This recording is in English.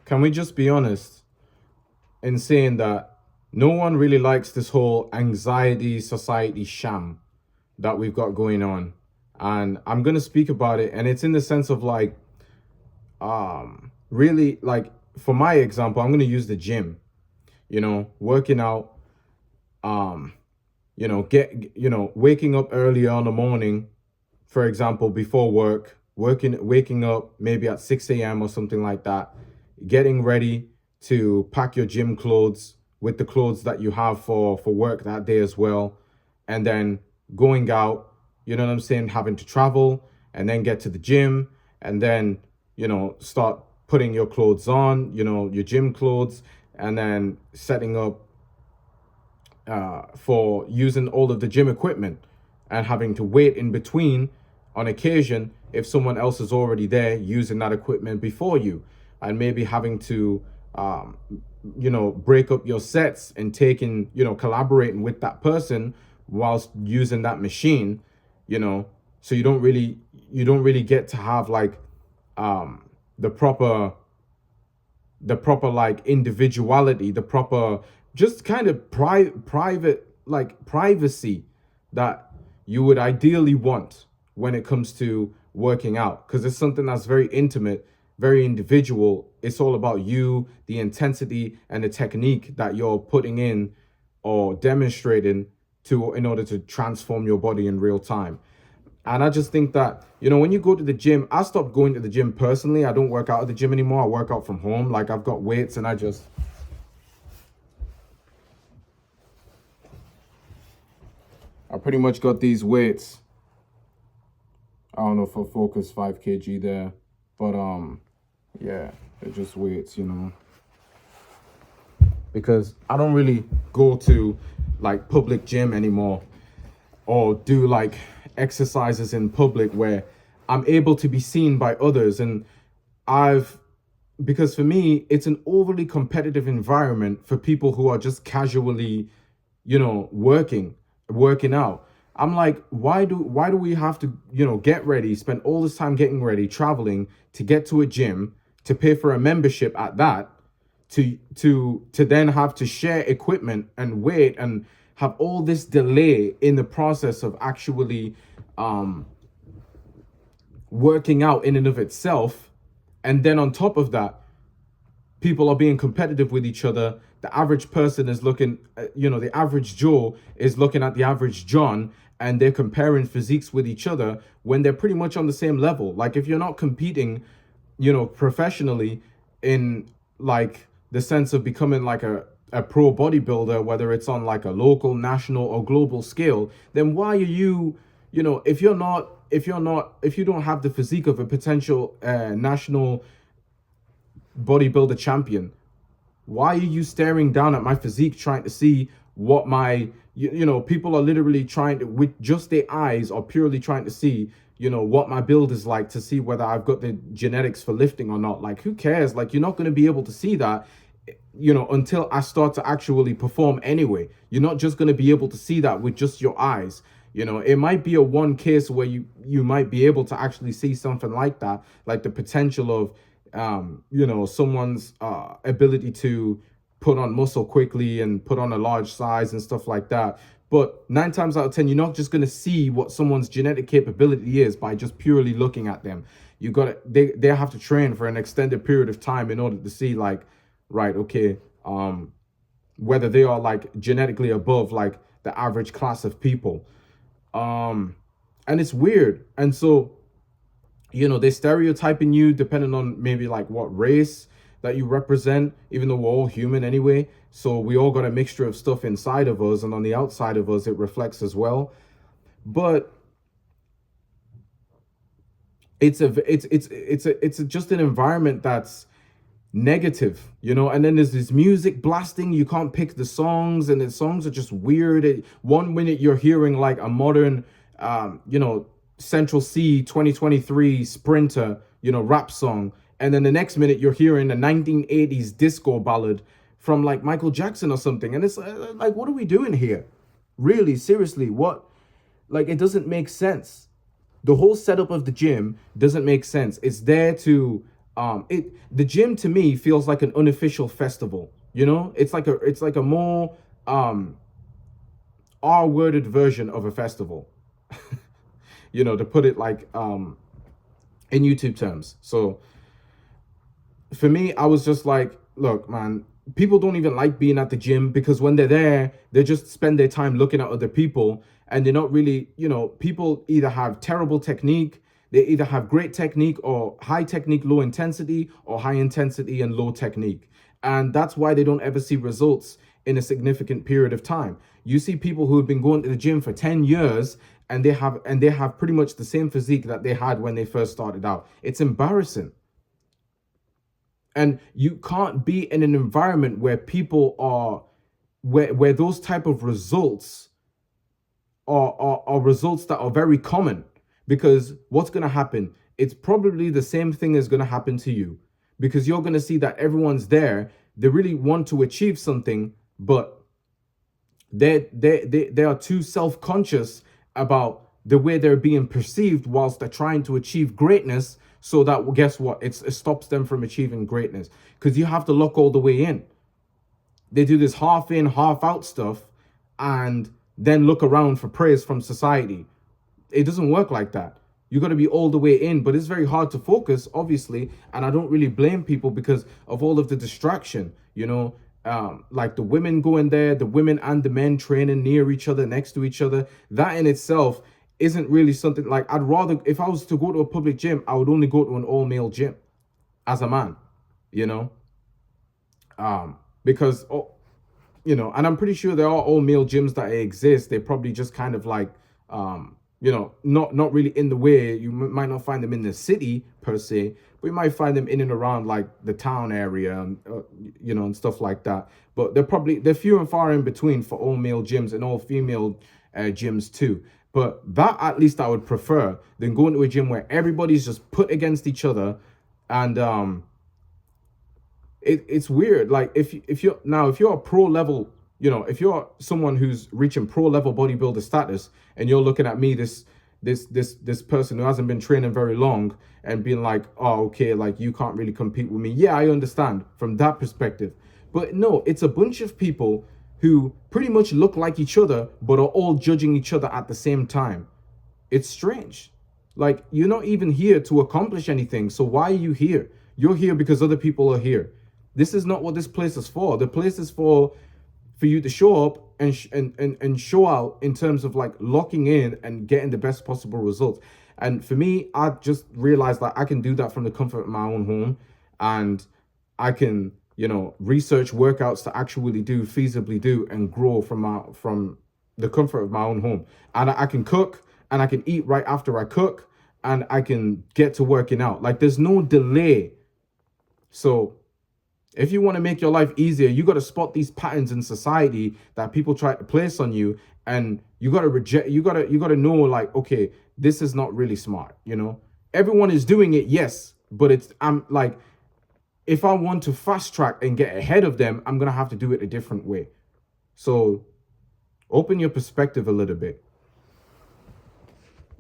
can we just be honest in saying that no one really likes this whole anxiety society sham that we've got going on? And I'm going to speak about it, and it's in the sense of like, really, like, for my example, I'm going to use the gym, working out, um waking up earlier in the morning, for example, before work, waking up maybe at 6 a.m. or something like that, getting ready to pack your gym clothes with the clothes that you have for work that day as well, and then going out, you know what I'm saying, having to travel and then get to the gym, and then start putting your clothes on, your gym clothes, and then setting up for using all of the gym equipment, and having to wait in between on occasion if someone else is already there using that equipment before you, and maybe having to break up your sets and taking, collaborating with that person whilst using that machine, so you don't really get to have like the proper like individuality, the proper just kind of private like privacy that you would ideally want when it comes to working out, because it's something that's very intimate, very individual. It's all about you, the intensity and the technique that you're putting in or demonstrating to in order to transform your body in real time. And I just think that, when you go to the gym, I stopped going to the gym personally. I don't work out at the gym anymore. I work out from home. Like, I've got weights, and I pretty much got these weights. I don't know for focus 5 kg there, but yeah, they're just weights. Because I don't really go to like public gym anymore, or do like exercises in public where I'm able to be seen by others. And I've because for me, it's an overly competitive environment for people who are just casually, working out. I'm like, why do we have to, get ready, spend all this time getting ready, traveling to get to a gym, to pay for a membership at that, to then have to share equipment and wait and have all this delay in the process of actually working out in and of itself. And then on top of that, people are being competitive with each other. The average person is looking, the average Joe is looking at the average John, and they're comparing physiques with each other when they're pretty much on the same level. Like, if you're not competing, professionally in like the sense of becoming like a pro bodybuilder, whether it's on like a local, national, or global scale, then why are you, if you don't have the physique of a potential national bodybuilder champion, why are you staring down at my physique trying to see what my people are literally trying to, with just their eyes, are purely trying to see what my build is like, to see whether I've got the genetics for lifting or not. Like, who cares? Like, you're not going to be able to see that until I start to actually perform anyway. You're not just going to be able to see that with just your eyes. It might be a one case where you might be able to actually see something like that, like the potential of someone's ability to put on muscle quickly and put on a large size and stuff like that. But 9 times out of 10, you're not just going to see what someone's genetic capability is by just purely looking at them. They have to train for an extended period of time in order to see, like, right, okay, whether they are like genetically above like the average class of people. And it's weird. And so, they stereotyping you depending on maybe like what race that you represent, even though we're all human anyway. So we all got a mixture of stuff inside of us, and on the outside of us, it reflects as well. But it's just an environment that's negative, and then there's this music blasting. You can't pick the songs, and the songs are just weird. One minute you're hearing like a modern, Central C 2023 Sprinter, rap song. And then the next minute you're hearing a 1980s disco ballad from like Michael Jackson or something. And it's like, what are we doing here? Really, seriously, what? Like, it doesn't make sense. The whole setup of the gym doesn't make sense. It's there to It the gym to me feels like an unofficial festival. It's like a more R-worded version of a festival. To put it like in YouTube terms. So for me, I was just like, look, man, people don't even like being at the gym because when they're there, they just spend their time looking at other people, and they're not really, people either have terrible technique, they either have great technique or high technique, low intensity, or high intensity and low technique. And that's why they don't ever see results in a significant period of time. You see people who have been going to the gym for 10 years and they have pretty much the same physique that they had when they first started out. It's embarrassing. And you can't be in an environment where people are where those type of results are results that are very common. Because what's going to happen, it's probably the same thing is going to happen to you, because you're going to see that everyone's there, they really want to achieve something, but they are too self-conscious about the way they're being perceived whilst they're trying to achieve greatness. So that, well, guess what, it stops them from achieving greatness, because you have to look all the way in. They do this half in half out stuff and then look around for praise from society. It doesn't work like that. You got to be all the way in, but it's very hard to focus, obviously. And I don't really blame people because of all of the distraction, like the women going there, the women and the men training near each other, next to each other. That in itself isn't really something like, I'd rather, if I was to go to a public gym, I would only go to an all male gym as a man, you know, because, and I'm pretty sure there are all male gyms that exist. They probably just kind of like, not really in the way. You might not find them in the city per se, but you might find them in and around like the town area, and and stuff like that. But they're few and far in between for all male gyms and all female gyms too. But that at least I would prefer than going to a gym where everybody's just put against each other, and it's weird. Like if you're a pro level, if you're someone who's reaching pro level bodybuilder status, and you're looking at me, this person who hasn't been training very long, and being like, oh, okay, like you can't really compete with me. Yeah, I understand from that perspective. But no, it's a bunch of people who pretty much look like each other, but are all judging each other at the same time. It's strange. Like, you're not even here to accomplish anything. So why are you here? You're here because other people are here. This is not what this place is for. The place is for you to show up and show out in terms of like locking in and getting the best possible results. And for me, I just realized that I can do that from the comfort of my own home, and I can, research workouts to actually do, feasibly do, and grow from the comfort of my own home. And I can cook, and I can eat right after I cook, and I can get to working out. Like, there's no delay. So if you want to make your life easier, you got to spot these patterns in society that people try to place on you, and you got to reject. You got to know, like, okay, this is not really smart. Everyone is doing it, yes, but I'm like, if I want to fast track and get ahead of them, I'm gonna have to do it a different way. So open your perspective a little bit.